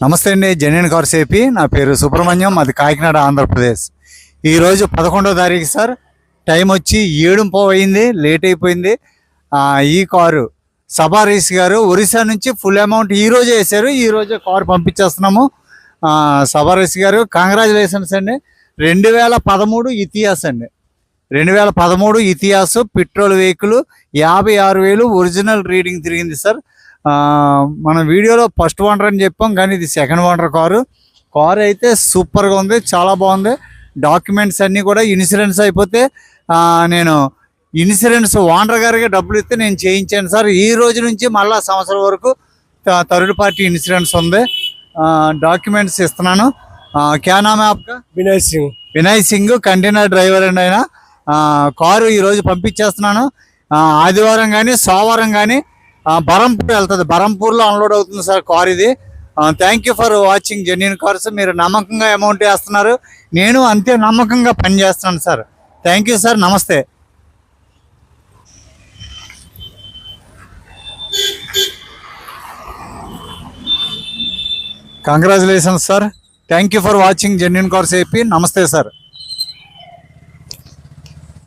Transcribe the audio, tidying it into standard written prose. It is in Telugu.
నమస్తే అండి, జెన్యూన్ కార్స్ ఏపీ. నా పేరు సుబ్రహ్మణ్యం, మాది కాకినాడ, ఆంధ్రప్రదేశ్. ఈరోజు 11వ తారీఖు సార్. టైం వచ్చి 7:30 అయింది, లేట్ అయిపోయింది. ఈ కారు సబారీస్ గారు ఒరిస్సా నుంచి ఫుల్ అమౌంట్ ఈరోజే వేశారు. ఈరోజే కారు పంపించేస్తున్నాము. సబారీస్ గారు కంగ్రాచులేషన్స్ అండి. 2013 ఇతిహాస్ అండి. 2013 ఇతిహాస్ పెట్రోల్ వెహికల్ 56,000 ఒరిజినల్ రీడింగ్ తిరిగింది సార్. మన వీడియోలో ఫస్ట్ ఓనర్ అని చెప్పాం, కానీ ఇది సెకండ్ ఓనర్ కారు అయితే సూపర్గా ఉంది, చాలా బాగుంది. డాక్యుమెంట్స్ అన్నీ కూడా ఇన్సూరెన్స్ అయిపోతే నేను ఇన్సూరెన్స్ ఓనర్ గారికి డబ్బులు ఇస్తే నేను చేయించాను సార్. ఈ రోజు నుంచి మళ్ళీ సంవత్సరం వరకు థర్డ్ పార్టీ ఇన్సూరెన్స్ ఉంది. డాక్యుమెంట్స్ ఇస్తున్నాను. క్యా నామ్ హై ఆప్కా? వినయ్ సింగ్ కంటైనర్ డ్రైవర్ అండి ఆయన. కారు ఈరోజు పంపించేస్తున్నాను. ఆదివారం కానీ సోమవారం కానీ బరంపూర్ వెళ్తుంది. బరంపూర్లో అన్లోడ్ అవుతుంది సార్ కార్ ఇది. Thank you for watching genuine cars. మీరు నమ్మకంగా అమౌంట్ వేస్తున్నారు, నేను అంతే నమ్మకంగా పని చేస్తున్నాను సార్. థ్యాంక్ యూ సార్, నమస్తే. Congratulations sir. Thank you for watching genuine cars AP. నమస్తే సార్.